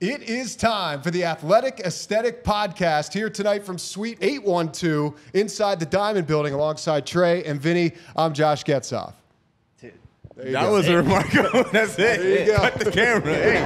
It is time for the Athletic Aesthetic Podcast here tonight from Suite 812 inside the Diamond Building alongside Trey and Vinny. I'm Josh Getzoff. That was a remarkable. That's it. There you go. Cut the camera.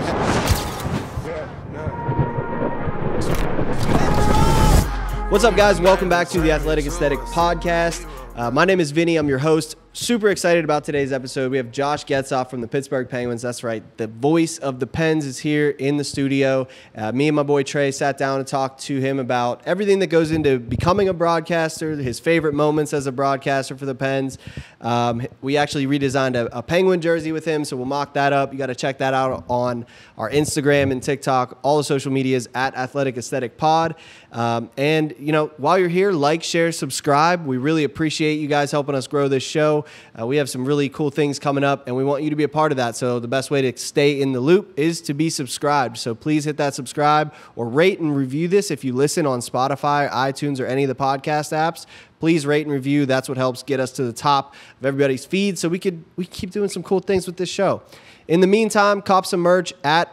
What's up, guys? Welcome back to the Athletic Aesthetic Podcast. My name is Vinny. I'm your host. Super excited about today's episode. We have Josh Getzoff from the Pittsburgh Penguins. That's right. The voice of the Pens is here in the studio. Me and my boy Trey sat down and talked to him about everything that goes into becoming a broadcaster, his favorite moments as a broadcaster for the Pens. We actually redesigned a Penguin jersey with him, so we'll mock that up. You got to check that out on our Instagram and TikTok, all the social medias at Athletic Aesthetic Pod. And, you know, while you're here, like, share, subscribe. We really appreciate you guys helping us grow this show. We have some really cool things coming up, and we want you to be a part of that. So the best way to stay in the loop is to be subscribed. So please hit that subscribe or rate and review this if you listen on Spotify, iTunes, or any of the podcast apps. Please rate and review. That's what helps get us to the top of everybody's feed so we keep doing some cool things with this show. In the meantime, cop some merch at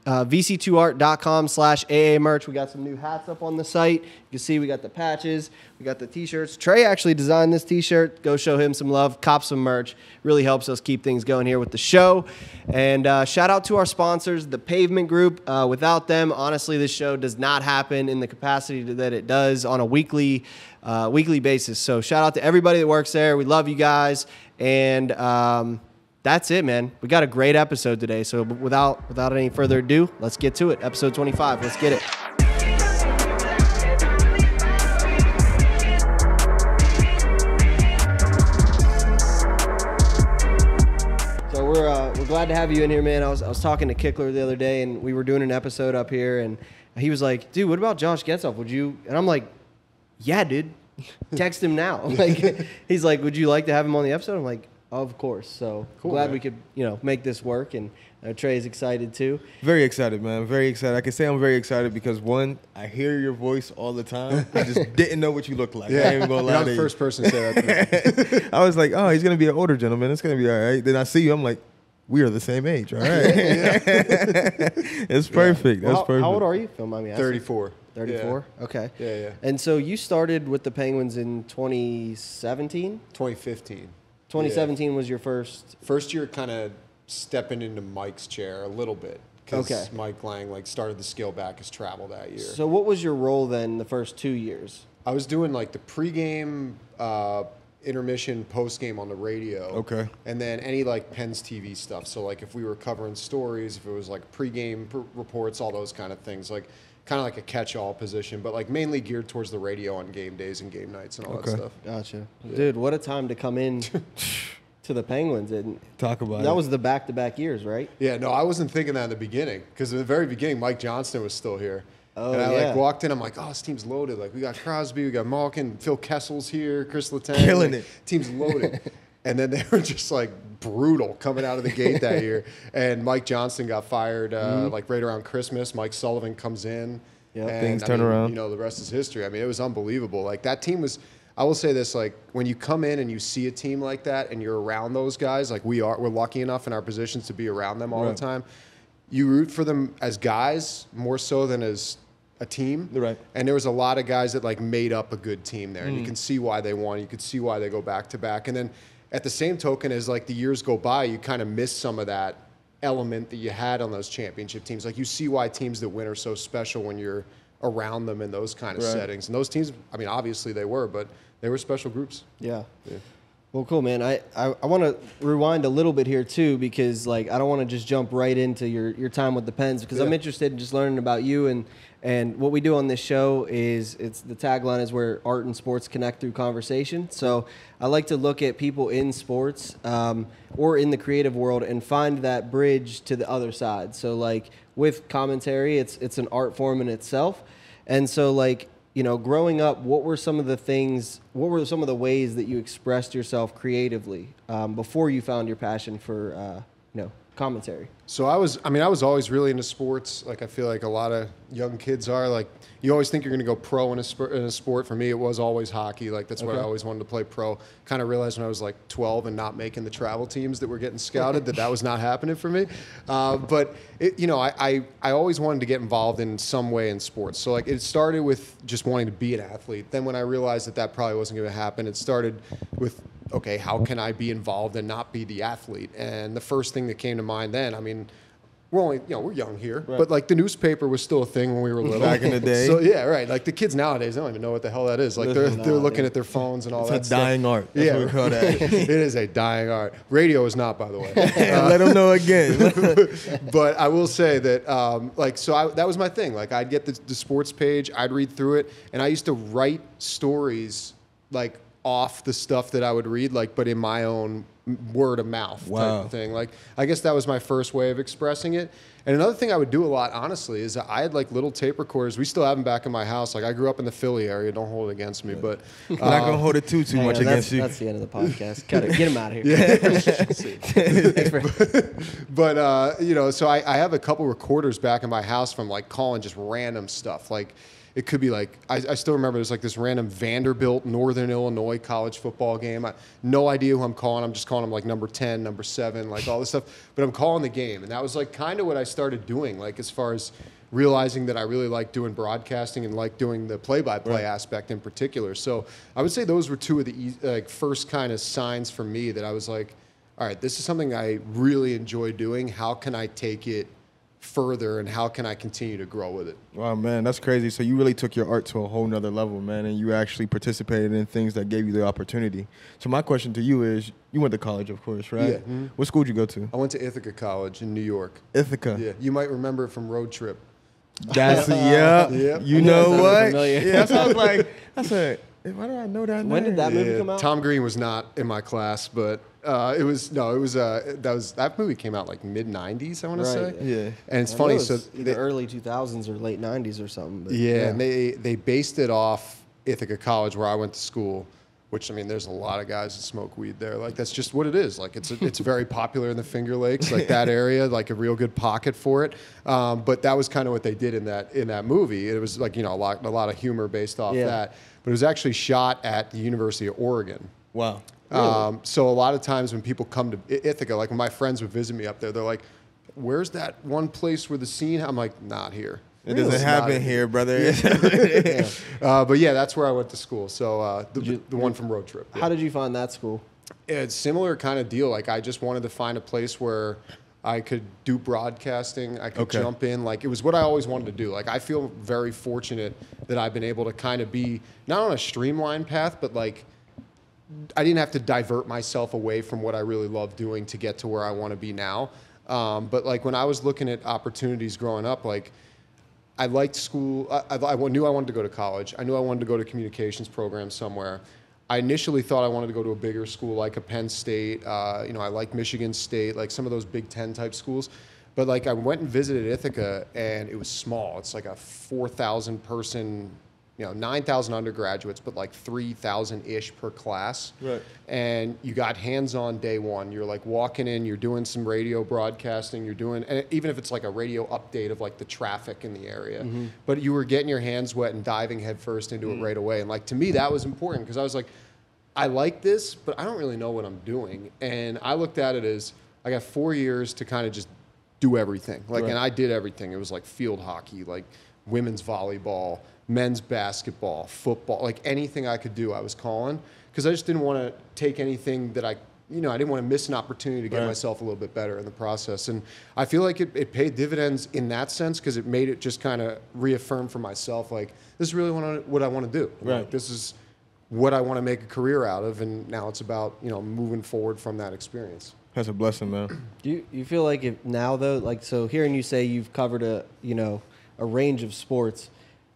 vc2art.com/AA merch. We got some new hats up on the site. You can see we got the patches, we got the t-shirts. Trey actually designed this t-shirt. Go show him some love, cop some merch. Really helps us keep things going here with the show. And shout out to our sponsors, the Pavement Group. Without them, honestly, this show does not happen in the capacity that it does on a weekly basis. So shout out to everybody that works there. We love you guys. And that's it, man. We got a great episode today. So without any further ado, let's get to it. Episode 25. Let's get it. So we're glad to have you in here, man. I was talking to Kickler the other day, and we were doing an episode up here, and he was like, "Dude, what about Josh Getzoff? Would you?" And I'm like, "Yeah, dude. Text him now." Like, he's like, "Would you like to have him on the episode?" I'm like, of course. So cool, glad we could, make this work, and Trey's excited too. Very excited, man. Very excited. I can say I'm very excited because, one, I hear your voice all the time. I just didn't know what you looked like. Yeah. I ain't even gonna lie You're to the you. first person to say that to me. I was like, oh, he's gonna be an older gentleman. It's gonna be all right. Then I see you. I'm like, we are the same age. All right. It's perfect. Well, That's perfect. How old are you? Don't mind me asking. 34. 34? Yeah. Okay. Yeah. And so you started with the Penguins in 2017? 2015. 2017 was your first year, kind of stepping into Mike's chair a little bit because Mike Lang started to scale back his travel that year. So what was your role then the first 2 years? I was doing the pregame, intermission, postgame on the radio. Okay. And then any Pens TV stuff. So if we were covering stories, if it was pregame reports, all those kind of things, kind of like a catch-all position, but mainly geared towards the radio on game days and game nights and all that stuff. Gotcha. Yeah. Dude, what a time to come in to the Penguins. And talk about it. That was the back-to-back years, right? Yeah, no, I wasn't thinking that in the beginning because in the very beginning, Mike Johnston was still here. Oh, and I walked in, I'm like, oh, this team's loaded. We got Crosby, we got Malkin, Phil Kessel's here, Chris Letang. Killing it. Team's loaded. And then they were just brutal coming out of the gate that year. And Mike Johnston got fired right around Christmas. Mike Sullivan comes in. Yep. And, things turn around. The rest is history. I mean, it was unbelievable. That team was, I will say this, when you come in and you see a team like that and you're around those guys, we're lucky enough in our positions to be around them all the time. You root for them as guys more so than as a team. Right. And there was a lot of guys that made up a good team there. And you can see why they won. You could see why they go back to back. And then at the same token, as the years go by, you kind of miss some of that element that you had on those championship teams. You see why teams that win are so special when you're around them in those kind of settings. And those teams, I mean, obviously they were, but they were special groups. Yeah. Well, cool, man. I want to rewind a little bit here too, because I don't want to just jump right into your time with the Pens, because I'm interested in just learning about you, and what we do on this show is the tagline is where art and sports connect through conversation. So I like to look at people in sports or in the creative world and find that bridge to the other side. So with commentary, it's an art form in itself. And so growing up, what were some of the ways that you expressed yourself creatively before you found your passion for commentary? So I was always really into sports. Like I feel like a lot of young kids are. Like you always think you're going to go pro in a sport. For me, it was always hockey. Like that's what I always wanted to play pro. Kind of realized when I was like 12 and not making the travel teams that were getting scouted that was not happening for me. But I always wanted to get involved in some way in sports. So like it started with just wanting to be an athlete. Then when I realized that probably wasn't going to happen, it started with, okay, how can I be involved and not be the athlete? And the first thing that came to mind then, I mean, we're young here, but like the newspaper was still a thing when we were little. Back in the day. So yeah, right. Like the kids nowadays, they don't even know what the hell that is. Like they're looking at their phones and all that It's a stuff. dying art. That's what we call that. It is a dying art. Radio is not, by the way. Let them know again. But I will say that, that was my thing. Like I'd get the sports page, I'd read through it, and I used to write stories like off the stuff that I would read, like, but in my own word of mouth type of thing. Like, I guess that was my first way of expressing it. And another thing I would do a lot, honestly, is I had like little tape recorders. We still have them back in my house. Like I grew up in the Philly area. Don't hold it against me, but I'm not gonna hold it too much against you. That's the end of the podcast. Cut it. Get him out of here. But so I have a couple recorders back in my house from like calling just random stuff. Like it could be like, I still remember there's like this random Vanderbilt, Northern Illinois college football game. No idea who I'm calling. I'm just calling them like number 10, number 7, like all this stuff. But I'm calling the game. And that was like kind of what I started doing, like as far as realizing that I really like doing broadcasting and like doing the play-by-play aspect in particular. So I would say those were two of the first kind of signs for me that I was like, all right, this is something I really enjoy doing. How can I take it further and how can I continue to grow with it? Wow, man, that's crazy. So you really took your art to a whole nother level, man, and you actually participated in things that gave you the opportunity. So my question to you is, you went to college, of course, right? Yeah. Mm-hmm. What school did you go to? I went to Ithaca College in New York. Ithaca. Yeah, you might remember it from Road Trip. That's You know what? Yeah, that's what I was like. I said, why do I know that name? When did that movie come out? Tom Green was not in my class, but that movie came out like mid '90s, I want to say. Yeah, and it's funny. It so either early 2000s or late '90s or something. But and they based it off Ithaca College where I went to school. Which, I mean, there's a lot of guys that smoke weed there. Like, that's just what it is. Like, it's very popular in the Finger Lakes, like that area, like a real good pocket for it. But that was kind of what they did in that movie. It was like, a lot of humor based off that. But it was actually shot at the University of Oregon. Wow. Really? So a lot of times when people come to Ithaca, like when my friends would visit me up there, they're like, "Where's that one place where the scene?" I'm like, "Not here." It doesn't happen here, brother. But yeah, that's where I went to school. So the one from Road Trip. Yeah. How did you find that school? It's similar kind of deal. Like I just wanted to find a place where I could do broadcasting. I could jump in. Like it was what I always wanted to do. Like I feel very fortunate that I've been able to kind of be not on a streamlined path, but like I didn't have to divert myself away from what I really love doing to get to where I want to be now. But like when I was looking at opportunities growing up, like I liked school. I knew I wanted to go to college. I knew I wanted to go to communications program somewhere. I initially thought I wanted to go to a bigger school like a Penn State. I like Michigan State, like some of those Big Ten type schools. But like I went and visited Ithaca, and it was small. It's like a 4,000 person, 9,000 undergraduates, but like 3,000-ish per class. Right. And you got hands-on day one. You're like walking in, you're doing some radio broadcasting, and even if it's like a radio update of like the traffic in the area, but you were getting your hands wet and diving headfirst into it right away. And like to me, that was important because I was like, I like this, but I don't really know what I'm doing. And I looked at it as I got 4 years to kind of just do everything. Like, and I did everything. It was like field hockey, like women's volleyball, men's basketball, football, like anything I could do, I was calling because I just didn't want to take anything that I didn't want to miss an opportunity to get myself a little bit better in the process. And I feel like it paid dividends in that sense because it made it just kind of reaffirm for myself, like, this is really what I want to do. Right. Like, this is what I want to make a career out of. And now it's about, moving forward from that experience. That's a blessing, man. Do you feel like if now though, like, so hearing you say you've covered a range of sports,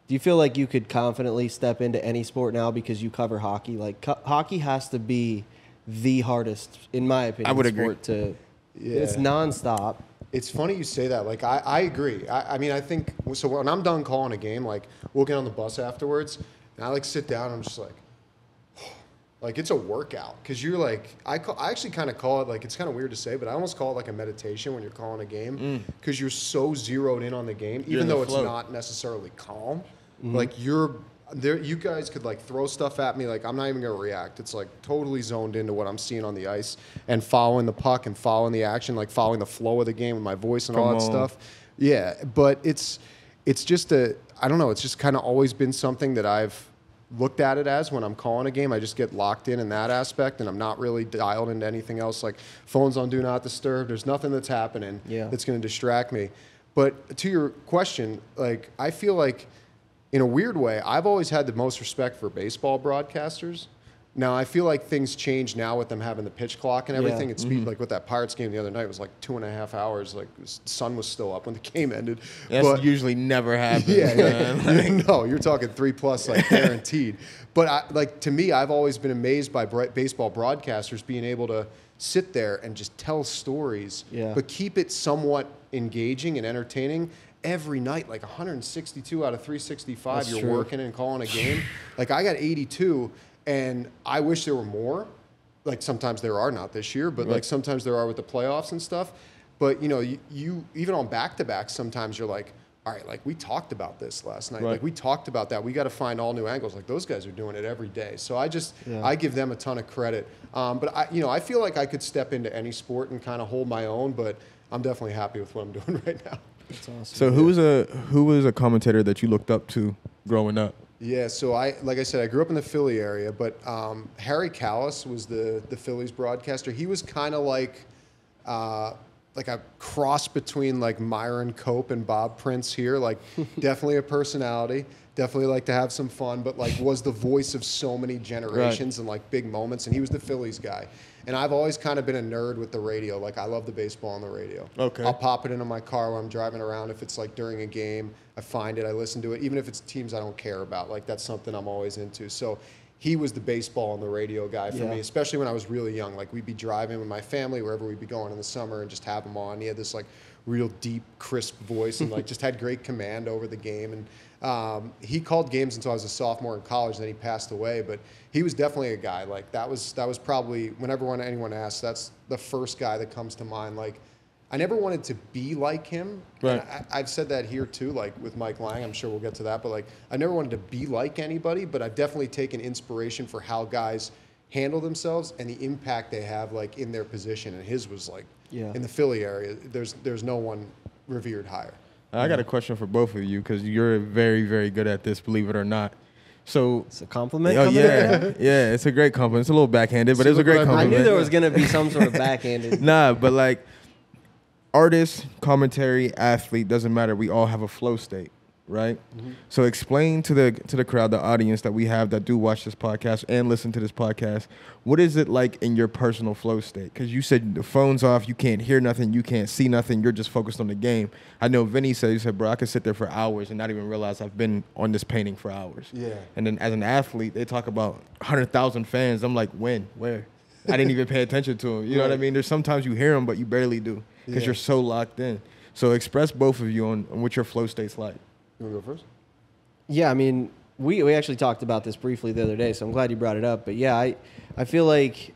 do you feel like you could confidently step into any sport now because you cover hockey? Like hockey has to be the hardest, in my opinion, I would sport agree. It's nonstop. It's funny you say that. Like, I agree. I mean, I think, so when I'm done calling a game, like, we'll get on the bus afterwards, and I, like, sit down, and I'm just like, Like, it's a workout because you're like, I actually kind of call it, like, it's kind of weird to say, but I almost call it like a meditation when you're calling a game because you're so zeroed in on the game, even though it's not necessarily calm. Like, you're there, you guys could like throw stuff at me, like I'm not even gonna react. It's like totally zoned into what I'm seeing on the ice and following the puck and following the action, like following the flow of the game with my voice and all that stuff. Yeah, but it's just I don't know, it's just kind of always been something that I've looked at it as when I'm calling a game. I just get locked in that aspect, and I'm not really dialed into anything else. Like, phone's on Do Not Disturb. There's nothing that's happening that's going to distract me. But to your question, like, I feel like, in a weird way, I've always had the most respect for baseball broadcasters. Now, I feel like things change now with them having the pitch clock and everything. It's like with that Pirates game the other night, it was like 2.5 hours. Like, the sun was still up when the game ended. That's usually never happens. No, you're talking 3+, like guaranteed. But like, to me, I've always been amazed by baseball broadcasters being able to sit there and just tell stories, but keep it somewhat engaging and entertaining. Every night, like 162 out of 365, That's you're true. working and calling a game. Like, I got 82. And I wish there were more. Like, sometimes there are, not this year, but like sometimes there are with the playoffs and stuff. But, you know, you even on back-to-backs, sometimes you're like, all right, like, we talked about this last night. Like, we talked about that. We got to find all new angles. Like, those guys are doing it every day. So I give them a ton of credit. But I feel like I could step into any sport and kind of hold my own, but I'm definitely happy with what I'm doing right now. That's awesome. So who was a commentator that you looked up to growing up? Yeah, so like I said, I grew up in the Philly area, but Harry Callis was the Phillies broadcaster. He was kind of like a cross between like Myron Cope and Bob Prince here. Like, definitely a personality, definitely like to have some fun, but like was the voice of so many generations and like big moments. And he was the Phillies guy. And I've always kind of been a nerd with the radio. Like, I love the baseball on the radio. Okay. I'll pop it into my car while I'm driving around. If it's like during a game, I find it, I listen to it. Even if it's teams I don't care about, like, that's something I'm always into. So he was the baseball on the radio guy for me, especially when I was really young. Like, we'd be driving with my family wherever we'd be going in the summer and just have him on. He had this like real deep, crisp voice and like just had great command over the game. And he called games until I was a sophomore in college, and then he passed away. But he was definitely a guy. Like, that was probably, whenever anyone asks, that's the first guy that comes to mind. Like, I never wanted to be like him. Right. I've said that here too, like with Mike Lang. I'm sure we'll get to that. But like, I never wanted to be like anybody, but I've definitely taken inspiration for how guys handle themselves and the impact they have like in their position. And his was like, in the Philly area, there's no one revered higher. I got a question for both of you because you're very, very good at this, believe it or not. So it's a compliment. Yeah, it's a great compliment. It's a little backhanded, but it was a great compliment. I knew there was gonna be some sort of backhanded. Nah, but like, artist, commentary, athlete, doesn't matter. We all have a flow state, right? Mm-hmm. So explain to the crowd, the audience that we have that do watch this podcast and listen to this podcast, what is it like in your personal flow state? Because you said the phone's off, you can't hear nothing, you can't see nothing, you're just focused on the game. I know Vinny said, bro, I could sit there for hours and not even realize I've been on this painting for hours. Yeah. And then as an athlete, they talk about 100,000 fans. I'm like, when? Where? I didn't even pay attention to them. You know what I mean? There's sometimes you hear them, but you barely do because you're so locked in. So express both of you on what your flow state's like. You want to go first? Yeah, I mean, we actually talked about this briefly the other day, so I'm glad you brought it up. But yeah, I feel like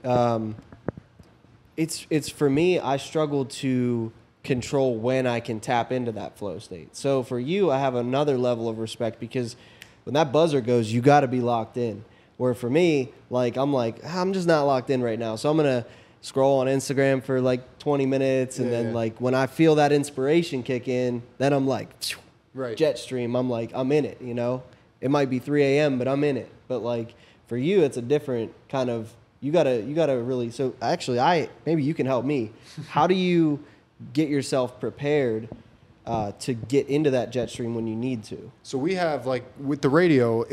it's for me, I struggle to control when I can tap into that flow state. So for you, I have another level of respect because when that buzzer goes, you got to be locked in. Where for me, I'm just not locked in right now. So I'm going to scroll on Instagram for like 20 minutes. And then like when I feel that inspiration kick in, then I'm like, jet stream. I'm like, I'm in it, you know? It might be 3 a.m., but I'm in it. But like for you, it's a different kind of, you gotta really, so actually maybe you can help me. How do you get yourself prepared to get into that jet stream when you need to? So we have, like, with the radio,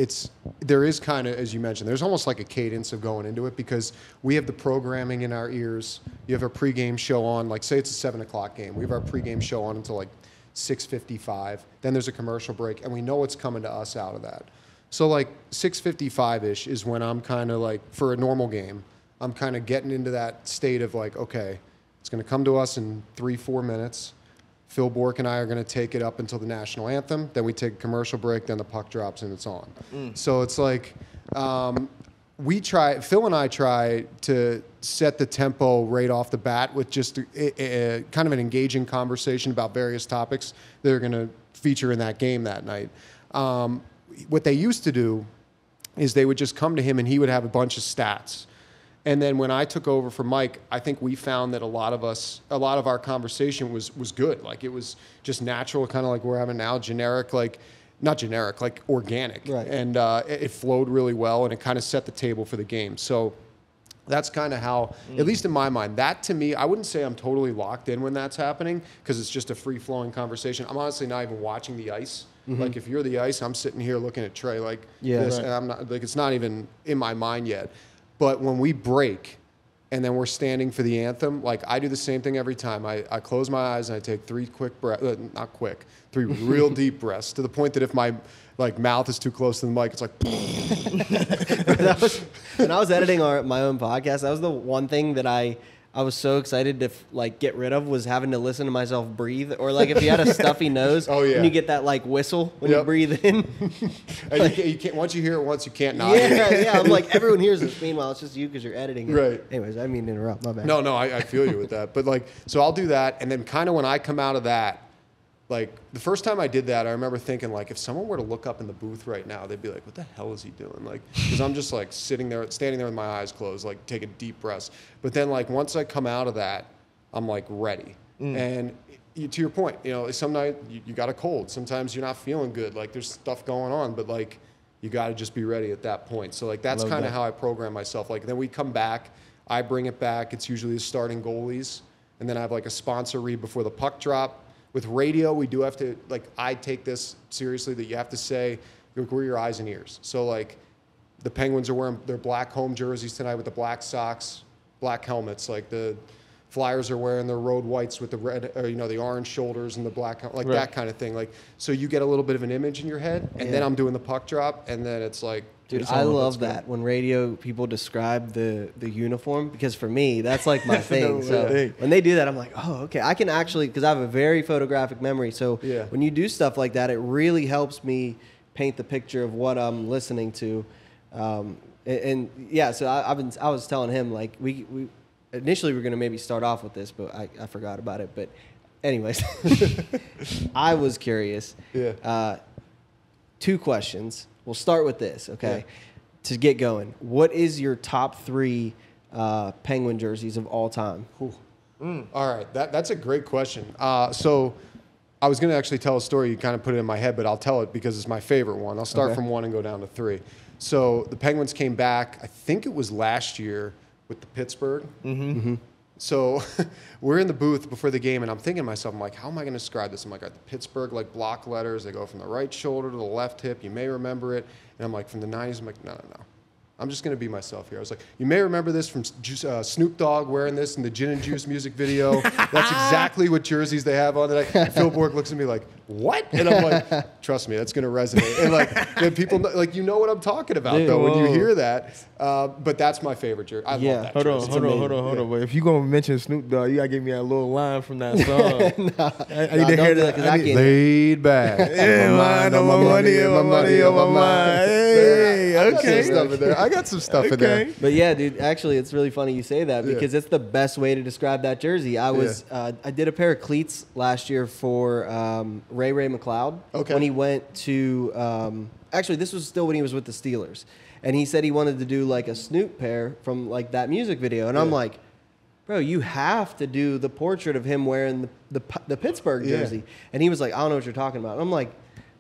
there is kind of, as you mentioned, there's almost like a cadence of going into it because we have the programming in our ears. You have a pregame show on, like, say it's a 7 o'clock game. We have our pregame show on until like 6:55. Then there's a commercial break, and we know what's coming to us out of that. So like 6:55-ish is when I'm kind of like, for a normal game, I'm kind of getting into that state of like, okay, it's going to come to us in 3-4 minutes. Phil Bork and I are going to take it up until the national anthem. Then we take a commercial break. Then the puck drops and it's on. So it's like, Phil and I try to set the tempo right off the bat with just a kind of an engaging conversation about various topics that are going to feature in that game that night. What they used to do is they would just come to him and he would have a bunch of stats. And then when I took over for Mike, I think we found that a lot of our conversation was good. Like it was just natural, kind of like we're having now, generic, like not generic, like organic. Right. And it flowed really well and it kind of set the table for the game. So that's kind of how, at least in my mind, that to me, I wouldn't say I'm totally locked in when that's happening because it's just a free-flowing conversation. I'm honestly not even watching the ice. Like if you're the ice, I'm sitting here looking at Trey like this, and I'm not like it's not even in my mind yet. But when we break and then we're standing for the anthem, like I do the same thing every time. I close my eyes and I take three real deep breaths to the point that if my mouth is too close to the mic, it's like. When I was editing my own podcast, that was the one thing that I was so excited to get rid of was having to listen to myself breathe, or like if you had a stuffy nose, and you get that whistle when you breathe in. And you can't once you hear it once, you can't not. Yeah. I'm like everyone hears this. Meanwhile, it's just you because you're editing. Right. Anyways, I mean to interrupt. My bad. No, I feel you with that. But so I'll do that, and then kind of when I come out of that. Like, the first time I did that, I remember thinking, if someone were to look up in the booth right now, they'd be like, what the hell is he doing? Because I'm just, standing there with my eyes closed, taking deep breaths. But then, once I come out of that, I'm, ready. And to your point, some night you got a cold. Sometimes you're not feeling good. There's stuff going on, but, you got to just be ready at that point. So, that's kind of how I program myself. Then we come back. I bring it back. It's usually the starting goalies. And then I have, a sponsor read before the puck drop. With radio, we do have to, I take this seriously that you have to say, we're your eyes and ears. So, the Penguins are wearing their black home jerseys tonight with the black socks, black helmets. The Flyers are wearing their road whites with the red, or, the orange shoulders and the black, that kind of thing. So you get a little bit of an image in your head, and then I'm doing the puck drop, and then it's Dude, I love that when radio people describe the uniform, because for me, that's my thing. So when they do that, I'm like, oh, okay. I can actually, because I have a very photographic memory. So when you do stuff like that, it really helps me paint the picture of what I'm listening to. So I was telling him, we initially we're going to maybe start off with this, but I forgot about it. But anyways, I was curious. Yeah. 2 questions. We'll start with this, okay? Yeah. To get going, what is your top 3 Penguin jerseys of all time? All right, that's a great question. So I was going to actually tell a story. You kind of put it in my head, but I'll tell it because it's my favorite one. I'll start from 1 and go down to 3. So the Penguins came back, I think it was last year, with the Pittsburgh. So we're in the booth before the game, and I'm thinking to myself, I'm like, how am I going to describe this? I'm like, the Pittsburgh, block letters. They go from the right shoulder to the left hip. You may remember it. And I'm like, from the 90s, I'm like, no. I'm just going to be myself here. I was like, you may remember this from Snoop Dogg wearing this in the Gin and Juice music video. That's exactly what jerseys they have on tonight. Phil Bork looks at me like, what? And I'm like, trust me, that's going to resonate. And then people, you know what I'm talking about, though, when you hear that. But that's my favorite jersey. I love that jersey. Hold on. But if you're going to mention Snoop Dogg, you got to give me a little line from that song. I need to hear that. Laid back. Yeah, my money on my mind. Hey, okay. I got some stuff in there. But yeah, dude, actually, it's really funny you say that because it's the best way to describe that jersey. I did a pair of cleats last year for Ray McLeod when he went to actually, this was still when he was with the Steelers. And he said he wanted to do a Snoop pair from that music video. And I'm like, bro, you have to do the portrait of him wearing the Pittsburgh jersey. And he was like, I don't know what you're talking about. And I'm like,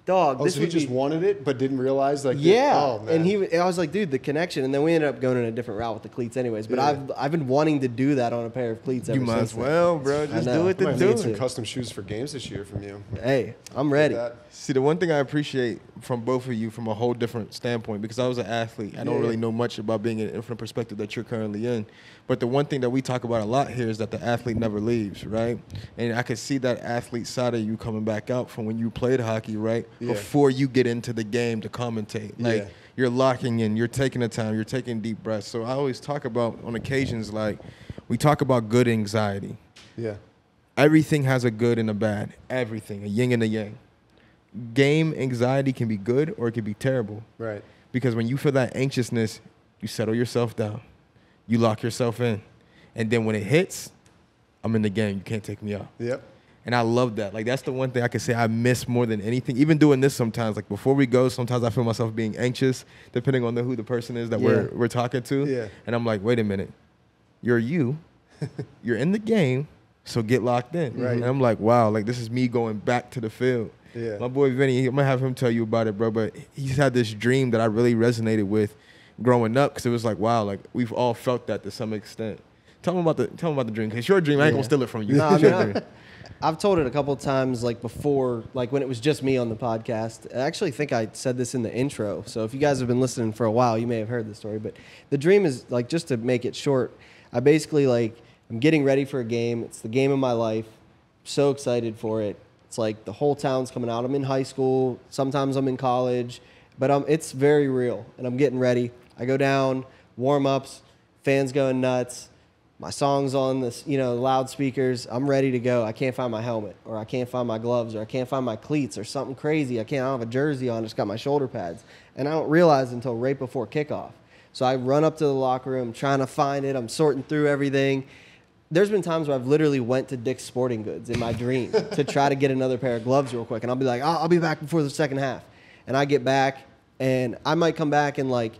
dog, this so he just wanted it but didn't realize oh, man. And I was like, dude, the connection. And then we ended up going in a different route with the cleats anyways. But I've been wanting to do that on a pair of cleats ever since. You might as well, bro. Just do it to do it. Some custom shoes for games this year from you. Hey, I'm ready. See, the one thing I appreciate from both of you from a whole different standpoint, because I was an athlete, I don't really know much about being in from the perspective that you're currently in. But the one thing that we talk about a lot here is that the athlete never leaves, right? And I could see that athlete side of you coming back out from when you played hockey, right? Yeah. Before you get into the game to commentate. You're locking in, you're taking the time, you're taking deep breaths. So I always talk about, on occasions, we talk about good anxiety. Yeah. Everything has a good and a bad. Everything, a yin and a yang. Game anxiety can be good or it can be terrible. Right. Because when you feel that anxiousness, you settle yourself down, you lock yourself in, and then when it hits, I'm in the game. You can't take me out. Yep. And I love that. Like, that's the one thing I can say I miss more than anything. Even doing this sometimes, like before we go, sometimes I feel myself being anxious, depending on who the person is that we're talking to. Yeah. And I'm like, wait a minute, you're in the game, so get locked in. Right. And I'm like, wow, like this is me going back to the field. Yeah. My boy Vinny, I'm gonna have him tell you about it, bro. But he's had this dream that I really resonated with growing up, because it was like, wow, like we've all felt that to some extent. Tell him about the dream, because your dream, I ain't gonna steal it from you. No, It's your dream. I've told it a couple of times, like before, like when it was just me on the podcast. I actually think I said this in the intro. So if you guys have been listening for a while, you may have heard the story. But the dream is, like, just to make it short, I basically, like, I'm getting ready for a game. It's the game of my life. So excited for it. It's like the whole town's coming out. I'm in high school. Sometimes I'm in college. But it's very real. And I'm getting ready. I go down, warm-ups, fans going nuts. My song's on this, loudspeakers. I'm ready to go. I can't find my helmet, or I can't find my gloves, or I can't find my cleats, or something crazy. I don't have a jersey on. Just got my shoulder pads. And I don't realize until right before kickoff. So I run up to the locker room trying to find it. I'm sorting through everything. There's been times where I've literally went to Dick's Sporting Goods in my dream to try to get another pair of gloves real quick. And I'll be like, I'll be back before the second half. And I get back, and I might come back and, like,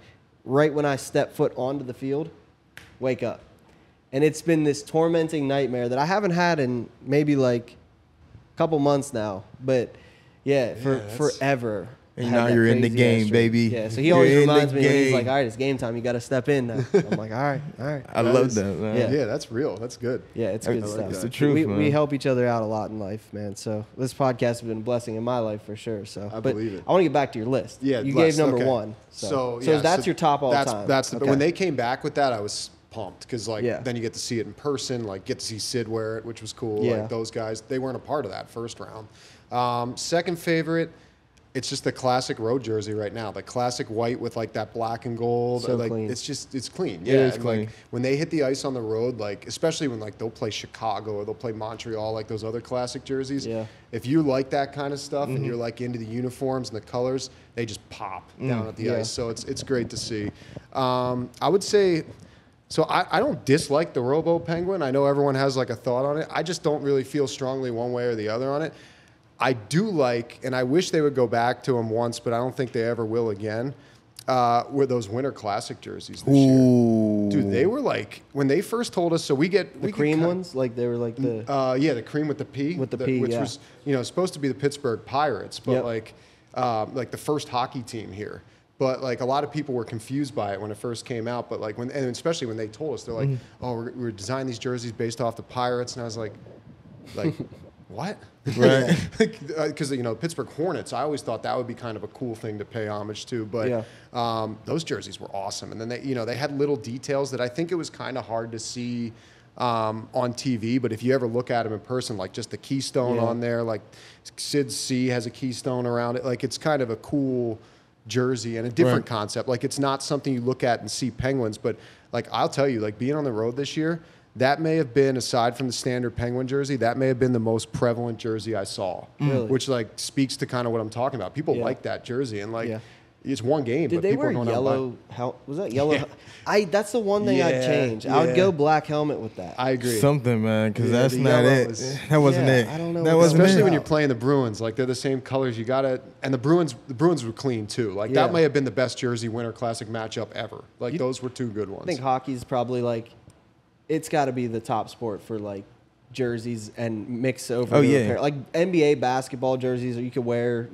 right when I step foot onto the field, wake up. And it's been this tormenting nightmare that I haven't had in maybe like a couple months now. But yeah, forever. And now you're in the game, baby. Yeah, so he always reminds me when he's like, all right, it's game time. You got to step in now. I'm like, all right. I love that, man. Yeah, that's real. That's good. Yeah, it's good stuff. It's the truth, man. We help each other out a lot in life, man. So this podcast has been a blessing in my life for sure. So I believe it. I want to get back to your list. Yeah, you gave number okay. one. So that's your top all time. That's okay. when they came back with that, I was pumped, because Yeah. then you get to see it in person, like get to see Sid wear it, which was cool. Yeah. Like those guys, they weren't a part of that first round. Second favorite, it's just the classic road jersey right now, the classic white with like that black and gold. So like clean. it's clean. It Yeah, is and, clean. like when they hit the ice on the road, like especially when like they'll play Chicago or they'll play Montreal, like those other classic jerseys. Yeah. If you like that kind of stuff and you're like into the uniforms and the colors, they just pop down at the Yeah. ice. So it's great to see. I would say. So I don't dislike the Robo Penguin. I know everyone has like a thought on it. I just don't really feel strongly one way or the other on it. I do like, and I wish they would go back to them once, but I don't think they ever will again, were those Winter Classic jerseys this year. Dude, they were like, when they first told us, so we get... The cream ones? Like they were like the... the cream with the P. With the P, which yeah. was, supposed to be the Pittsburgh Pirates, but Yep. like the first hockey team here. But like a lot of people were confused by it when it first came out. But like and especially when they told us, they're like, "Oh, we're designing these jerseys based off the Pirates," and I was like, what? Right. Because Pittsburgh Hornets, I always thought that would be kind of a cool thing to pay homage to. But those jerseys were awesome, and then they had little details that I think it was kind of hard to see on TV. But if you ever look at them in person, like just the keystone on there, like Sid C has a keystone around it, like it's kind of a cool jersey and a different concept. Like it's not something you look at and see Penguins, but like I'll tell you, like being on the road this year, that may have been, aside from the standard Penguin jersey, that may have been the most prevalent jersey I saw, which like speaks to kind of what I'm talking about. People like that jersey, and like it's one game. Did but they people wear are going yellow? Was that yellow? Yeah. That's the one thing I'd change. I would go black helmet with that. I agree. Something, man, because Yeah, that's the not yellow it. That wasn't it. I don't know That what wasn't Especially it. when you're playing the Bruins, like they're the same colors. You gotta, and the Bruins were clean too. Like that may have been the best jersey Winter Classic matchup ever. Like those were two good ones. I think hockey's probably like, it's got to be the top sport for like jerseys and mix over. Oh, to a yeah. pair. Like NBA basketball jerseys, or you could wear,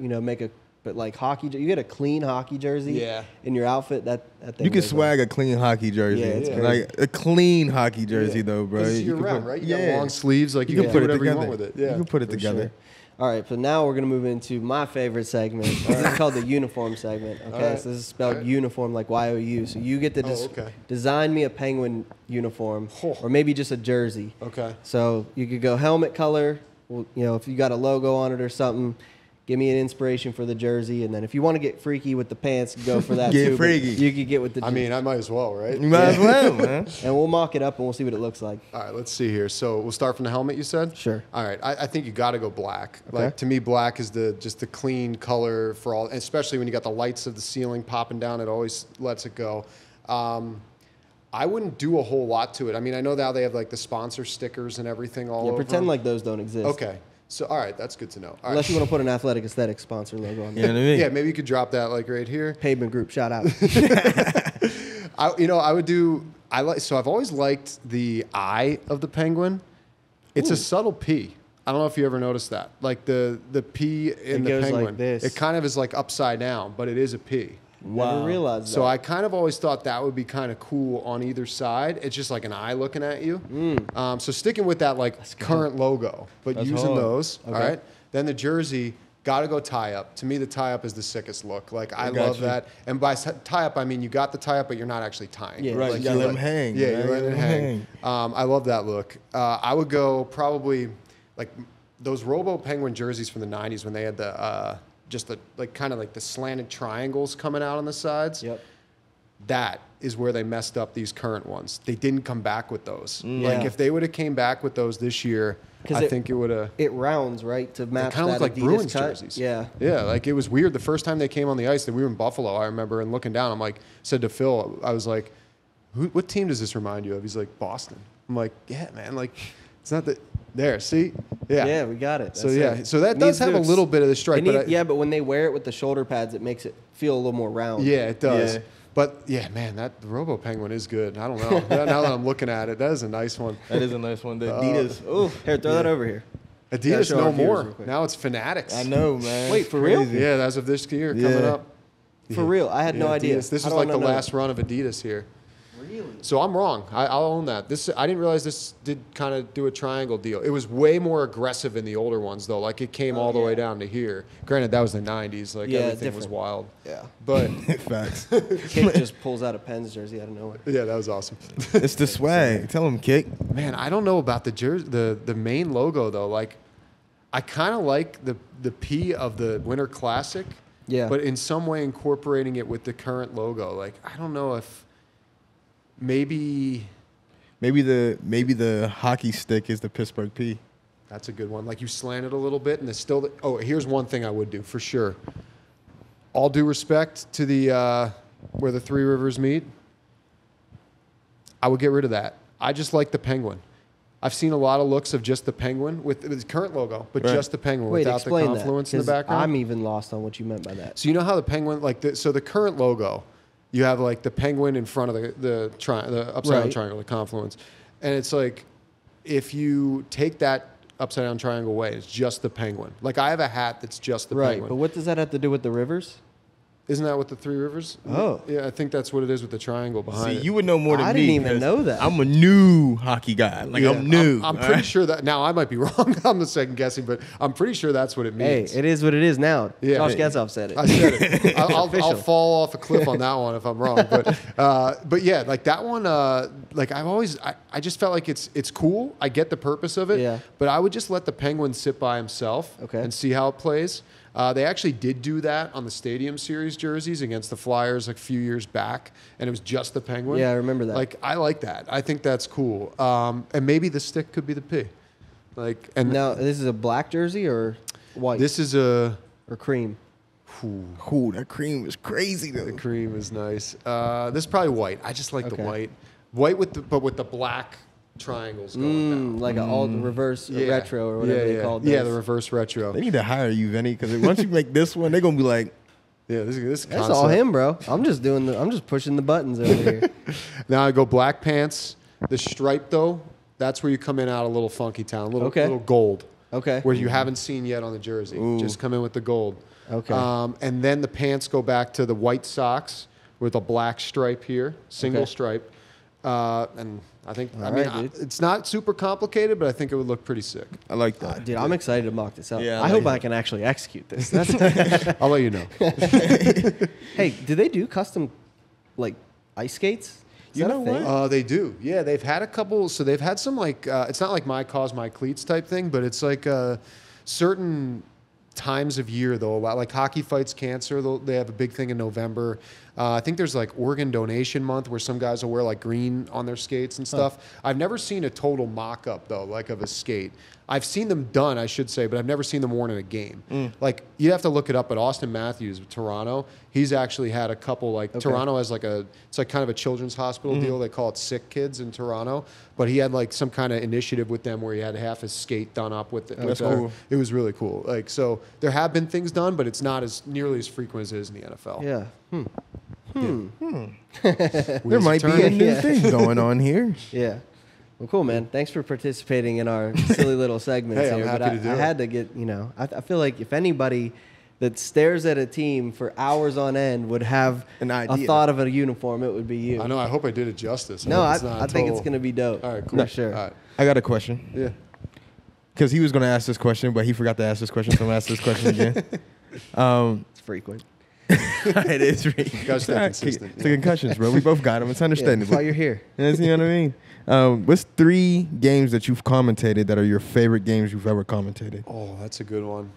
but like hockey, you get a clean hockey jersey in your outfit. That thing You can goes swag a clean hocky jersey. Yeah, it's Like a clean hockey jersey, though, bro. Because You you're can round, put- right? You got long sleeves. Like you can put do it whatever you together. want with it. You Yeah. can put it For together. sure. All right, so now we're going to move into my favorite segment. It's called the uniform segment. Okay, right. so this is spelled All right. uniform like YOU. So you get to design me a Penguin uniform, or maybe just a jersey. Okay. So you could go helmet color. Well, if you got a logo on it or something, give me an inspiration for the jersey. And then if you want to get freaky with the pants, go for that Get too. but freaky. You could get with the. I mean, I might as well, right? You might as well, man. and we'll mock it up and we'll see what it looks like. All right, let's see here. So we'll start from the helmet, you said? Sure. All right, I think you got to go black. Like to me, black is just the clean color for all, especially when you got the lights of the ceiling popping down. It always lets it go. I wouldn't do a whole lot to it. I mean, I know now they have like the sponsor stickers and everything all over. Pretend them. like those don't exist. Okay. So, all right, that's good to know. All Unless right. you want to put an Athletic Aesthetics sponsor logo on there. You know what I mean? Yeah, maybe you could drop that like right here. Pavement Group, shout out. I would do. So I've always liked the eye of the penguin. It's a subtle P. I don't know if you ever noticed that. Like the P in the goes penguin. like this. It kind of is like upside down, but it is a P. Never realized that. So I kind of always thought that would be kind of cool on either side. It's just like an eye looking at you. So sticking with that like current logo, but That's using hard. those. Okay. All right. Then the jersey, got to go tie up. To me, the tie up is the sickest look. Like I got love you. that. And by tie up, I mean you got the tie up, but you're not actually tying. Yeah. Right, Like, you gotta let them hang. Yeah, man. you're letting it hang. I love that look. I would go probably like those Robo Penguin jerseys from the '90s when they had the just the like kind of like the slanted triangles coming out on the sides. Yep. That is where they messed up these current ones. They didn't come back with those. Yeah. Like if they would have came back with those this year, I think it would have. It rounds, right, to match Kind of that looked like Adidas Bruins cut. jerseys. Yeah. Yeah, like it was weird. The first time they came on the ice, that we were in Buffalo, I remember, and looking down, I'm like, said to Phil, I was like, what team does this remind you of? He's like, Boston. I'm like, yeah, man, like it's not that. There, see? Yeah. Yeah, we got it. So That's yeah, it. so that does Needs have a to- little bit of the stripe. But but when they wear it with the shoulder pads, it makes it feel a little more round. yeah, it does. Yeah. But yeah, man, the Robo Penguin is good. I don't know. Now that I'm looking at it, that is a nice one. That is a nice one. The Adidas. Oh, here, throw that over here. Adidas show no our viewers more. real quick. Now it's Fanatics. I know, man. Wait, It's for real? crazy. Yeah, as of this year coming Yeah. up. For real, I had no idea. Adidas. This How is do I like not the know last that? run of Adidas here. Really? So I'm wrong. I'll own that. I didn't realize this did kind of do a triangle deal. It was way more aggressive in the older ones though. Like it came all the way down to here. Granted, that was the '90s. Like Yeah, everything was different. wild. Yeah. But Facts. Kid just pulls out a Penn's jersey out of nowhere. yeah, that was awesome. It's the swag. Tell him, Kick. Man, I don't know about the jersey, the main logo though. Like, I kind of like the P of the Winter Classic. Yeah. But in some way incorporating it with the current logo. Like, I don't know if maybe Maybe the hockey stick is the Pittsburgh P. that's a good one. Like you slant it a little bit, and it's still. Here's one thing I would do for sure. All due respect to the where the Three Rivers meet, I would get rid of that. I just like the penguin. I've seen a lot of looks of just the penguin with the current logo, but Right. just the penguin Wait, without the explain confluence that. in the 'cause background. I'm even lost on what you meant by that. So you know how the penguin, so the current logo, you have like the penguin in front of the upside down Right. triangle, the confluence, and it's like if you take that upside down triangle away, it's just the penguin. Like I have a hat that's just the Right, penguin. but what does that have to do with the rivers? Isn't that what the Three Rivers? Oh. Yeah, I think that's what it is with the triangle behind See, it. you would know more than me. I didn't even 'cause know that. I'm a new hockey guy. Like Yeah, I'm new. I'm all pretty right? sure that now I might be wrong. I'm the second guessing, but I'm pretty sure that's what it Hey, means. it is what it is now. Yeah. Josh Getzoff said it. I said it. I'll Official. fall off a cliff on that one if I'm wrong. But yeah, like that one. Like I just felt like it's cool. I get the purpose of it. Yeah. But I would just let the penguin sit by himself. Okay. And see how it plays. They actually did do that on the Stadium Series jerseys against the Flyers like a few years back, and it was just the penguin. Yeah, I remember that. Like I like that. I think that's cool. And maybe the stick could be the P. Like and Now, this is a black jersey or white this is a. or cream? Ooh, that cream is crazy though. The cream is nice. This is probably white. I just like Okay. the white. White with the black triangles going down. Like an all reverse or retro or whatever they call it. Yeah, the reverse retro. They need to hire you, Vinny, because once you make this one, they're gonna be like, Yeah, this That's concept. all him, bro. I'm just pushing the buttons over here. Now I go black pants. The stripe though, that's where you come in out a little funky town, little gold. Okay. Where you haven't seen yet on the jersey. Ooh. Just come in with the gold. Okay. And then the pants go back to the white socks with a black stripe here, single Okay. stripe. And I think, All right, dude. it's not super complicated, but I think it would look pretty sick. I like that. Dude, I'm excited to mock this up. Yeah, I I hope like I can actually execute this. That's I'll let you know. Hey, do they do custom like ice skates? Is You that a know thing? what? They do. Yeah, they've had a couple. So they've had some like, it's not like my cause, my cleats type thing, but it's like certain times of year though. A lot like Hockey Fights Cancer. They have a big thing in November. I think there's like organ donation month where some guys will wear like green on their skates and stuff. I've never seen a total mock-up though, like of a skate. I've seen them done, I should say, but I've never seen them worn in a game. Like, you have to look it up, but Austin Matthews with Toronto, he's actually had a couple, like, Toronto has like it's like kind of a children's hospital deal. They call it Sick Kids in Toronto. But he had like some kind of initiative with them where he had half his skate done up with it. That's cool. It was really cool. Like, so there have been things done, but it's not as nearly as frequent as it is in the NFL. Yeah. There might be a new thing going on here. Yeah. Well, cool, man. Thanks for participating in our silly little segments Hey, I'm here. happy But to do I it. had to get, I feel like if anybody that stares at a team for hours on end would have An a idea. thought of a uniform, it would be you. I know. I hope I did it justice. No, hope I it's not think it's total- going to be dope. All right, cool. For sure. All right. I got a question. Yeah. Because he was going to ask this question, but he forgot to ask this question, so I'm going to ask this question again. It's frequent. It is. Gotta stay consistent. It's the concussions, bro. We both got them. It's Yeah, understandable. that's why you're here. You know what I mean? What's 3 games that you've commentated that are your favorite games you've ever commentated? Oh, that's a good one.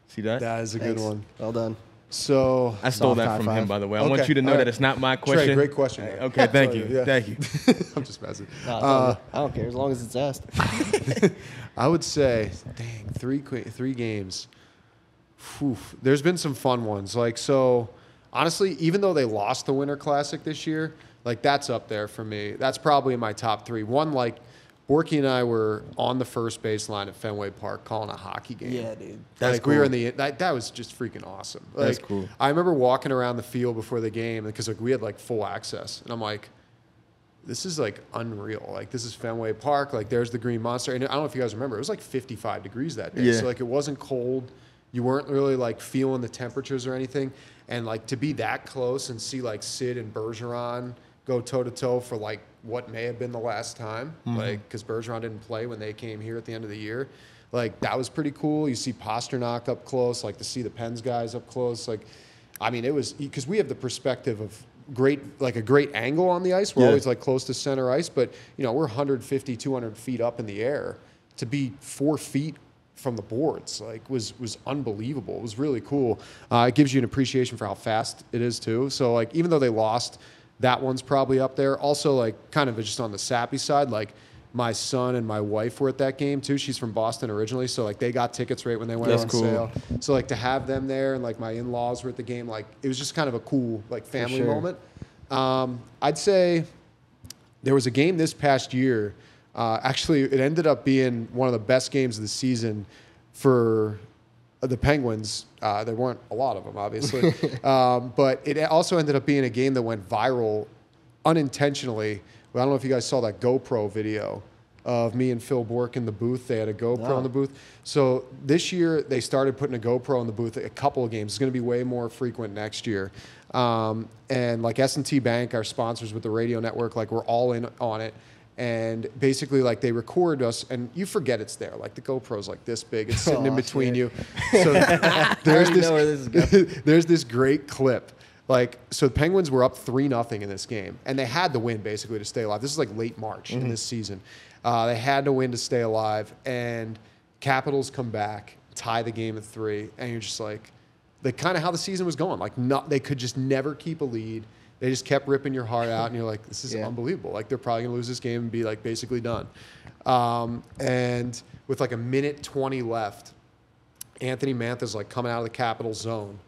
See that? That is a Thanks. good one. Well done. So, I stole Soft that high from five. him, by the way. I Okay, want you to know all that right. it's not my Trey, question. great question. man. Okay, thank you. Yeah. Thank you. I'm just messing. No, it's all good. I don't care as long as it's asked. I would say, dang, three games. Whew. There's been some fun ones. Like, so, honestly, even though they lost the Winter Classic this year, like, that's up there for me. That's probably in my top 3. One, like, Borky and I were on the first baseline at Fenway Park calling a hockey game. Yeah, dude. That's Like, we were cool. in the that was just freaking awesome. Like, That's cool. I remember walking around the field before the game because like we had like full access, and I'm like, this is like unreal. Like, this is Fenway Park. Like, there's the Green Monster. And I don't know if you guys remember, it was like 55 degrees that day. Yeah. So like it wasn't cold. You weren't really like feeling the temperatures or anything. And like to be that close and see like Sid and Bergeron go toe to toe for like what may have been the last time, like because Bergeron didn't play when they came here at the end of the year. Like, that was pretty cool. You see Pasternak up close, like to see the Pens guys up close. Like, I mean, it was because we have the perspective of a great angle on the ice. We're Yeah. always like close to center ice, but we're 150, 200 feet up in the air. To be 4 feet from the boards, like, was unbelievable. It was really cool. It gives you an appreciation for how fast it is too. So like, even though they lost, that one's probably up there. Also, like, kind of just on the sappy side, like, my son and my wife were at that game too. She's from Boston originally, so like they got tickets right when they went That's on cool. sale. So like to have them there, and like my in-laws were at the game, like it was just kind of a cool like family sure. moment. I'd say there was a game this past year. Actually, it ended up being one of the best games of the season for the Penguins. There weren't a lot of them, obviously, but it also ended up being a game that went viral unintentionally. I don't know if you guys saw that GoPro video of me and Phil Bork in the booth. They had a GoPro in the booth. So this year they started putting a GoPro in the booth a couple of games. It's going to be way more frequent next year. And like S&T Bank, our sponsors with the radio network, like we're all in on it. And basically, like, they record us, and you forget it's there. Like, the GoPro's like this big. It's sitting in between you. So there's already know where this is going. there's this great clip. Like, so the Penguins were up 3-0 in this game, and they had to win basically to stay alive. This is like late March in this season. They had to win to stay alive, and Capitals come back, tie the game at 3, and you're just like, kind of how the season was going. Like, they could just never keep a lead. They just kept ripping your heart out, and you're like, this is unbelievable. Like, they're probably going to lose this game and be like basically done. And with like a minute 20 left, Anthony Mantha's like coming out of the Capital zone.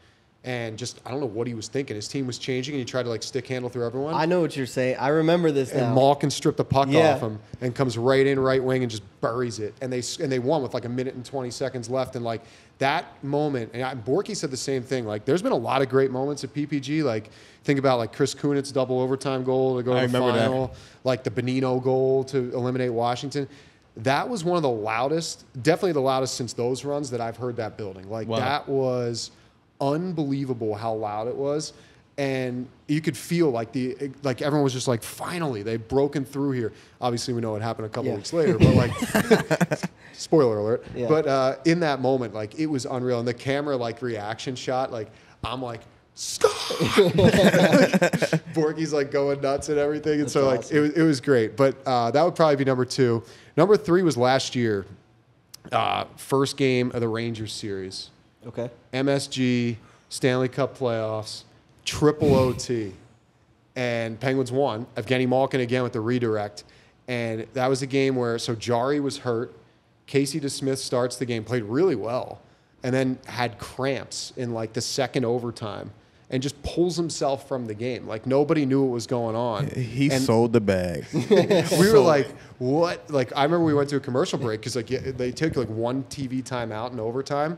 And just, I don't know what he was thinking. His team was changing, and he tried to like stick handle through everyone. I know what you're saying. I remember this now. And Malkin stripped the puck Yeah. off him and comes right in right wing and just buries it. And they won with like a minute and 20 seconds left. And like that moment, and Borky said the same thing. Like, there's been a lot of great moments at PPG. Like, think about like Chris Kunitz's double overtime goal to go to the final. Like the Bonino goal to eliminate Washington. That was one of the loudest, definitely the loudest since those runs that I've heard that building. Like, that was unbelievable how loud it was. And you could feel like everyone was just like, finally, they've broken through here. Obviously, we know what happened a couple weeks later, but like, spoiler alert. Yeah. But in that moment, like, it was unreal. And the camera like reaction shot, like, I'm like, stop! Borky's like going nuts and everything. And That's so like, awesome. it was great. But that would probably be number 2. Number 3 was last year, first game of the Rangers series. Okay. MSG, Stanley Cup playoffs, triple OT, and Penguins won. Evgeny Malkin again with the redirect. And that was a game where, so Jari was hurt, Casey DeSmith starts the game, played really well, and then had cramps in like the second overtime and just pulls himself from the game. Like nobody knew what was going on. He sold the bag. We were like, what? Like I remember we went to a commercial break because like they took like one TV timeout in overtime.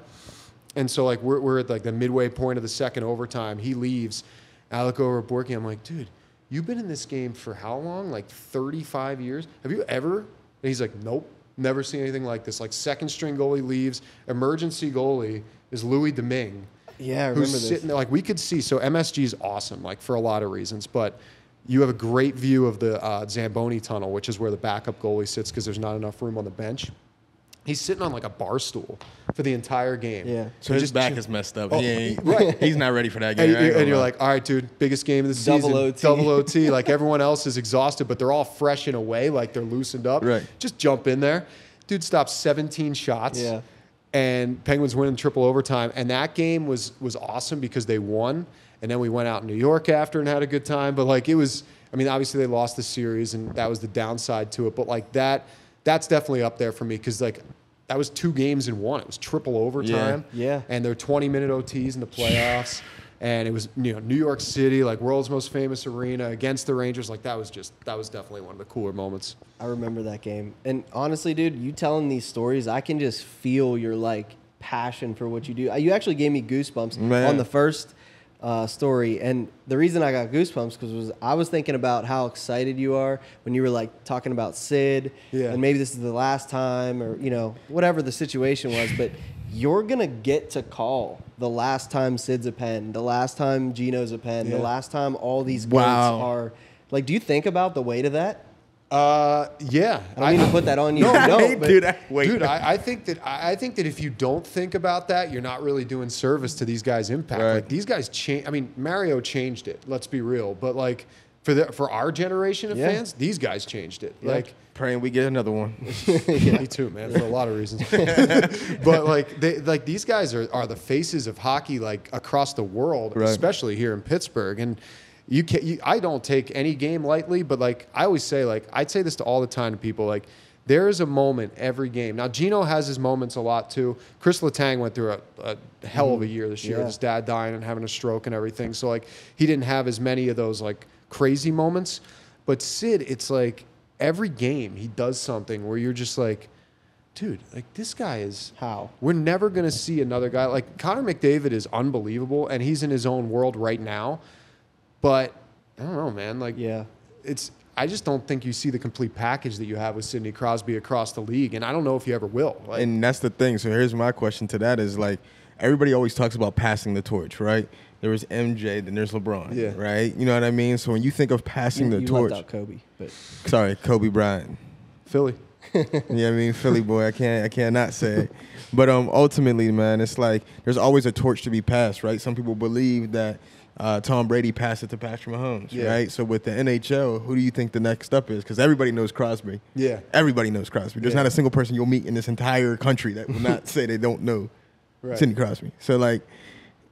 And so like we're at like the midway point of the second overtime. He leaves. I look over at Borky. I'm like, dude, you've been in this game for how long? Like 35 years? Have you ever? And he's like, nope, never seen anything like this. Like second string goalie leaves. Emergency goalie is Louis Domingue. Yeah, I remember who's this. sitting there. Like we could see. So MSG is awesome, like for a lot of reasons. But you have a great view of the Zamboni tunnel, which is where the backup goalie sits because there's not enough room on the bench. He's sitting on like a bar stool for the entire game. Yeah. So his back is messed up. Right. He's not ready for that game. And you're like, all right, dude, biggest game of the season. Double OT. Like everyone else is exhausted, but they're all fresh in a way, like they're loosened up. Right. Just jump in there. Dude stops 17 shots. Yeah. And Penguins win in triple overtime. And that game was awesome because they won. And then we went out in New York after and had a good time. But like it was, I mean, obviously they lost the series and that was the downside to it. But like that's definitely up there for me because like that was 2 games in one. It was triple overtime. Yeah. And they're 20-minute OTs in the playoffs. And it was, you know, New York City, like world's most famous arena against the Rangers. Like that was definitely one of the cooler moments. I remember that game. And honestly, dude, you telling these stories, I can just feel your like passion for what you do. You actually gave me goosebumps on the first story. And the reason I got goosebumps because I was thinking about how excited you are when you were like talking about Sid. Yeah. And maybe this is the last time or, you know, whatever the situation was. But you're going to get to call the last time Sid's a pen, the last time Gino's a pen, the last time all these goats are. Like, do you think about the weight of that? Yeah. I don't mean to put that on you. No, if you don't, but dude, I think that if you don't think about that, you're not really doing service to these guys' impact. Right. Like these guys change. I mean, Mario changed it. Let's be real. But like for our generation of fans, these guys changed it. Yeah. Like praying we get another one. me too, man, for a lot of reasons. But like these guys are the faces of hockey like across the world, especially here in Pittsburgh. And I don't take any game lightly, but like I always say, like I'd say this to all the time to people, like there is a moment every game. Now Gino has his moments a lot too. Chris Letang went through a hell of a year this year, with his dad dying and having a stroke and everything. So like he didn't have as many of those like crazy moments. But Sid, it's like every game he does something where you're just like, dude, like this guy is we're never gonna see another guy like Connor McDavid is unbelievable and he's in his own world right now. But I don't know, man. Like, I just don't think you see the complete package that you have with Sidney Crosby across the league, and I don't know if you ever will. Like, and that's the thing. So here's my question to that: is like everybody always talks about passing the torch, right? There was MJ, then there's LeBron, right? You know what I mean? So when you think of passing the torch, left out Kobe, but sorry, Kobe Bryant, Philly. You know what I mean? Philly boy, I can't not say it. But ultimately, man, it's like there's always a torch to be passed, right? Some people believe that Tom Brady passed it to Patrick Mahomes, right? So with the NHL, who do you think the next up is? Because everybody knows Crosby. Yeah. Everybody knows Crosby. There's not a single person you'll meet in this entire country that will not say they don't know Sidney Crosby. So, like,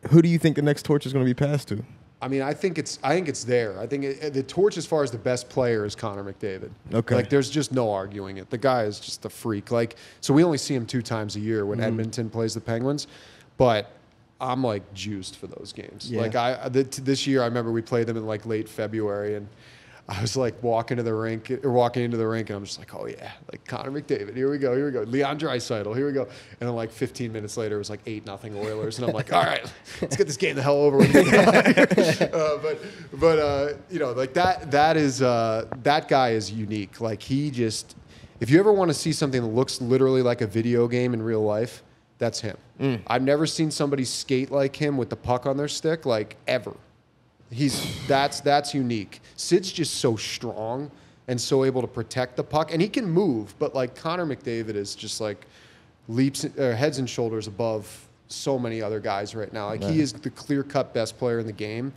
who do you think the next torch is going to be passed to? I mean, I think it's there. I think the torch as far as the best player is Connor McDavid. Okay. Like, there's just no arguing it. The guy is just a freak. Like, so we only see him 2 times a year when Edmonton plays the Penguins. But I'm like juiced for those games. Yeah. Like this year, I remember we played them in like late February, and I was like walking into the rink, and I'm just like, oh yeah, like Connor McDavid, here we go, Leon Draisaitl, here we go, and then like 15 minutes later, it was like 8-0 Oilers, and I'm like, all right, let's get this game the hell over with. But you know, like that guy is unique. Like he just, if you ever want to see something that looks literally like a video game in real life, that's him. I've never seen somebody skate like him with the puck on their stick, like ever. That's unique. Sid's just so strong and so able to protect the puck, and he can move. But like Connor McDavid is just like heads and shoulders above so many other guys right now. Like he is the clear-cut best player in the game,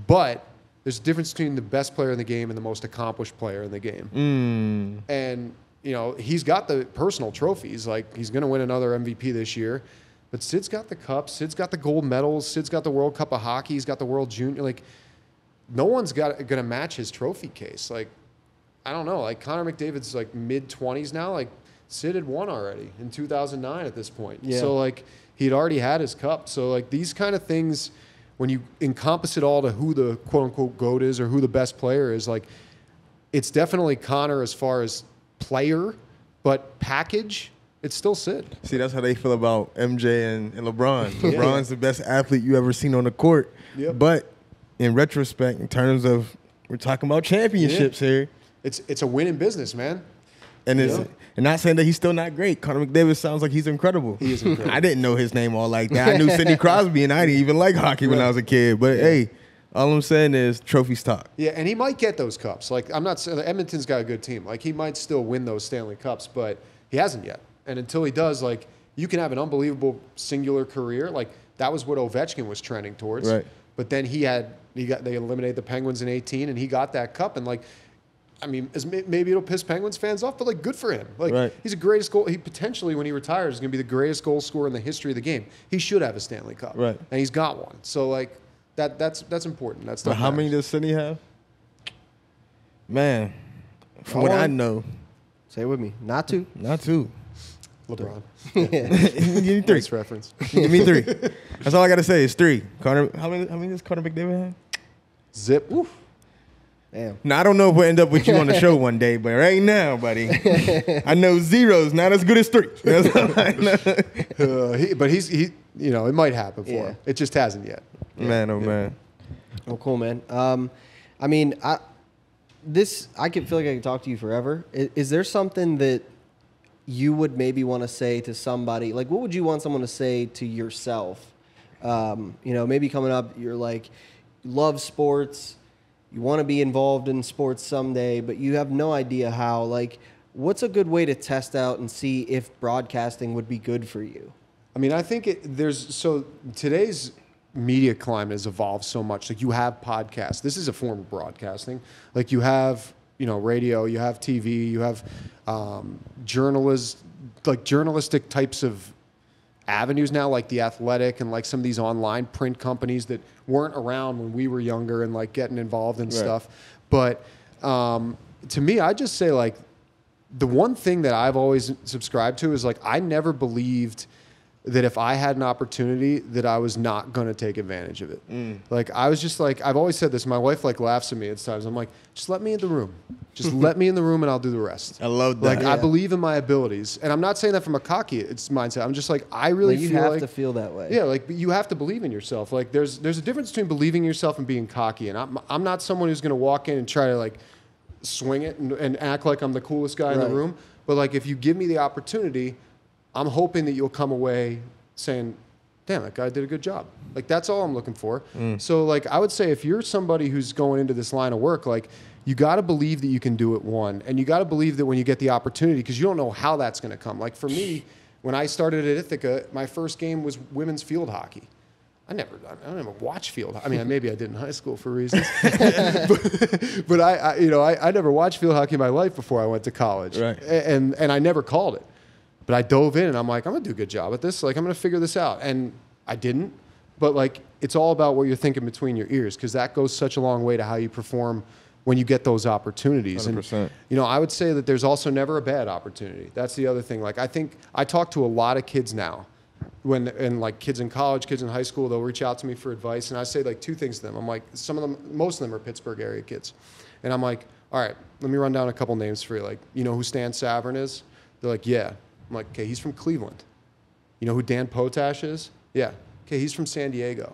but there's a difference between the best player in the game and the most accomplished player in the game. And you know, he's got the personal trophies. Like, he's going to win another MVP this year. But Sid's got the cups. Sid's got the gold medals. Sid's got the World Cup of Hockey. He's got the World Junior. Like, no one's going to match his trophy case. Like, I don't know. Like, Connor McDavid's, like, mid-20s now. Like, Sid had won already in 2009 at this point. Yeah. So, like, he'd already had his cup. So, like, these kind of things, when you encompass it all to who the quote-unquote GOAT is or who the best player is, like, it's definitely Connor as far as player, but package, it's still Sid. See, that's how they feel about MJ and LeBron. Yeah. LeBron's the best athlete you ever seen on the court. Yep. But in retrospect, in terms of, we're talking about championships here. It's a winning business, man. And Yeah. and not saying that he's still not great. Connor McDavid sounds like he's incredible. He is incredible. I didn't know his name all like that. I knew Sidney Crosby, and I didn't even like hockey when I was a kid. But hey, all I'm saying is trophies talk. Yeah, and he might get those cups. Like, I'm not saying Edmonton's got a good team. Like, he might still win those Stanley Cups, but he hasn't yet. And until he does, like, you can have an unbelievable singular career. Like, that was what Ovechkin was trending towards. Right. But then they eliminated the Penguins in 18, and he got that cup. And, like, I mean, maybe it'll piss Penguins fans off, but, like, good for him. Like, Right. he's the greatest goal. He potentially, when he retires, is going to be the greatest goal scorer in the history of the game. He should have a Stanley Cup. Right. And he's got one. So, like, that's important. That's But how many does Sidney have? Man, from what One. I know, Say it with me. Not two. not two. LeBron. Give me three. Nice reference. Give me three. That's all I got to say is three. Connor, how many does Connor McDavid have? Zip. Damn. Now, I don't know if we'll end up with you on the show one day, but right now, buddy, I know zero's not as good as three. That's all I know. But he, you know, it might happen for him. It just hasn't yet. Man, oh man. Well, cool, man. I mean, I can feel like I can talk to you forever. Is there something that you would maybe want to say to somebody? Like, what would you want someone to say to yourself? You know, maybe coming up, you're like, you love sports, you want to be involved in sports someday, but you have no idea how. Like, what's a good way to test out and see if broadcasting would be good for you? I mean, I think today's media climate has evolved so much. Like, you have podcasts. This is a form of broadcasting. Like, you have, you know, radio, you have TV, you have journalistic types of avenues now, like The Athletic and like some of these online print companies that weren't around when we were younger and like getting involved in stuff. But to me, I just say, like, the one thing that I've always subscribed to is, like, I never believed that if I had an opportunity that I was not going to take advantage of it. Like, I was just like, I've always said this. My wife like laughs at me at times. I'm like, just let me in the room. Just let me in the room and I'll do the rest. I love that. Like, I believe in my abilities. And I'm not saying that from a cocky mindset. I'm just like, I really You feel have like, to feel that way. yeah, like, you have to believe in yourself. Like, there's a difference between believing in yourself and being cocky. And I'm not someone who's going to walk in and try to, like, swing it and act like I'm the coolest guy in the room. But, like, if you give me the opportunity, I'm hoping that you'll come away saying, damn, that guy did a good job. Like, that's all I'm looking for. So, like, I would say if you're somebody who's going into this line of work, like, you got to believe that you can do it, one. And you got to believe that when you get the opportunity, because you don't know how that's going to come. Like, for me, when I started at Ithaca, my first game was women's field hockey. I never watched field. I mean, maybe I did in high school for reasons, but I never watched field hockey in my life before I went to college, Right. and I never called it. But I dove in and I'm like, I'm gonna do a good job at this. Like, I'm gonna figure this out, and I didn't. But, like, it's all about what you're thinking between your ears, because that goes such a long way to how you perform when you get those opportunities. 100%. And, you know, I would say that there's also never a bad opportunity. That's the other thing. Like, I think I talk to a lot of kids now, like kids in college, kids in high school, they'll reach out to me for advice, and I say, like, two things to them. I'm like, most of them are Pittsburgh area kids, and I'm like, all right, let me run down a couple names for you. Like, you know who Stan Savran is? They're like, yeah. I'm like, okay, he's from Cleveland. You know who Dan Potash is? Yeah. Okay, he's from San Diego.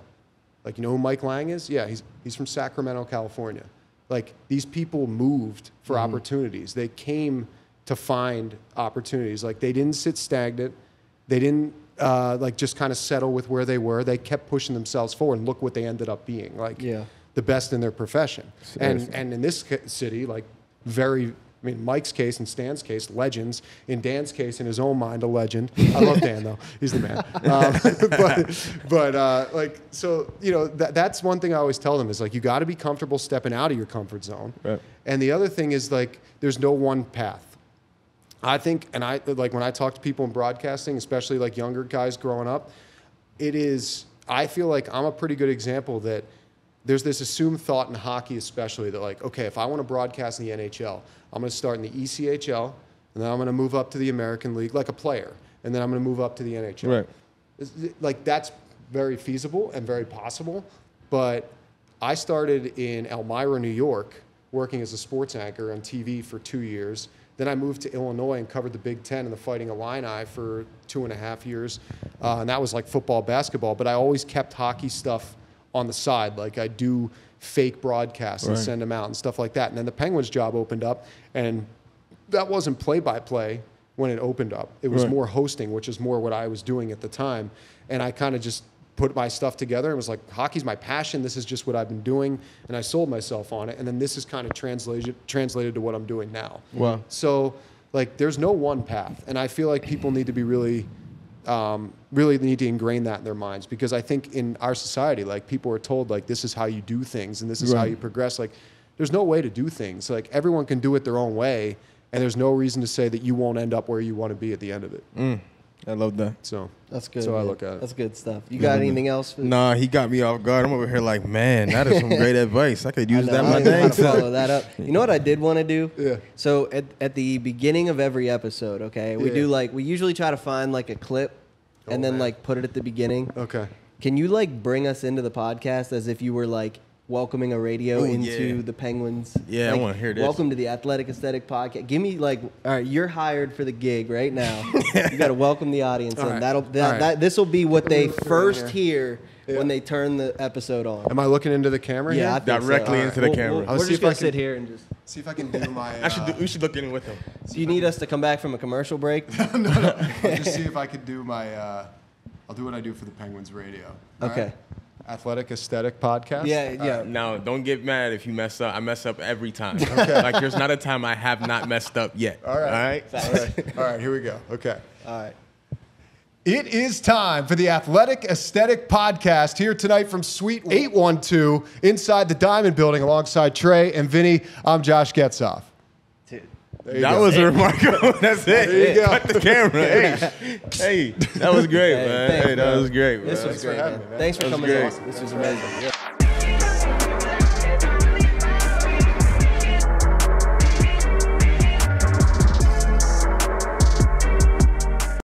Like, you know who Mike Lang is? Yeah, he's from Sacramento, California. Like, these people moved for opportunities. They came to find opportunities. Like, they didn't sit stagnant. They didn't like just kind of settle with where they were. They kept pushing themselves forward, and look what they ended up being. Like, the best in their profession. And in this city, like, I mean, Mike's case and Stan's case, legends. In Dan's case, in his own mind, a legend. I love Dan, though. He's the man. Like, so, you know, that's one thing I always tell them is, like, you got to be comfortable stepping out of your comfort zone. Right. And the other thing is, like, there's no one path. I think, and like, when I talk to people in broadcasting, especially, like, younger guys growing up, I feel like I'm a pretty good example that there's this assumed thought in hockey especially that, like, okay, if I want to broadcast in the NHL, I'm going to start in the ECHL, and then I'm going to move up to the American League like a player, and then I'm going to move up to the NHL. Right. Like that's very feasible and very possible. But I started in Elmira, New York, working as a sports anchor on TV for 2 years. Then I moved to Illinois and covered the Big Ten and the Fighting Illini for 2.5 years. And that was like football, basketball. But I always kept hockey stuff on the side. Like I do fake broadcasts and send them out and stuff like that. And then the Penguins job opened up, and that wasn't play-by-play when it opened up. It was more hosting, which is more what I was doing at the time. And I kind of just put my stuff together and was like, hockey's my passion. This is just what I've been doing. And I sold myself on it. And then this is kind of translated to what I'm doing now. Wow. So like there's no one path. And I feel like people need to be really need to ingrain that in their minds, because I think in our society, like people are told like this is how you do things and this is how you progress. Like there's no way to do things. Like everyone can do it their own way. And there's no reason to say that you won't end up where you want to be at the end of it. I love that. So that's good. So man. I look at it. That's good stuff. You got anything else? Nah, he got me off guard. I'm over here like, man, that is some great advice. I could use that my I day. to follow that up. You know what I did want to do? Yeah. So at the beginning of every episode, okay, we do like we usually try to find like a clip and then like put it at the beginning. Okay. Can you like bring us into the podcast as if you were like welcoming a radio into the Penguins? Yeah, like, I want to hear this. Welcome to the Athletic Aesthetic Podcast. Give me like, all right, you're hired for the gig right now. You got to welcome the audience, and this will be what they first hear when they turn the episode on. Am I looking into the camera? Yeah, here? I think Directly so. into the camera. We're just gonna sit here and just. See if I can do my. We should look in with him. Do you need us to come back from a commercial break? no. I'll just see if I could do my. I'll do what I do for the Penguins radio. All Okay. right? Athletic Aesthetic Podcast. Yeah. No, don't get mad if you mess up. I mess up every time. Okay. Like there's not a time I have not messed up yet. All right. All right. Here we go. Okay. All right. It is time for the Athletic Aesthetic Podcast here tonight from Suite 812 inside the Diamond Building alongside Trey and Vinny. I'm Josh Getzoff. That was a remarkable. That's it. There you go. Cut the camera. Hey, that was great, man. thanks, Hey, that was great, man. This was great, man. me, man. Thanks for That was coming great. on. This was amazing. Yeah.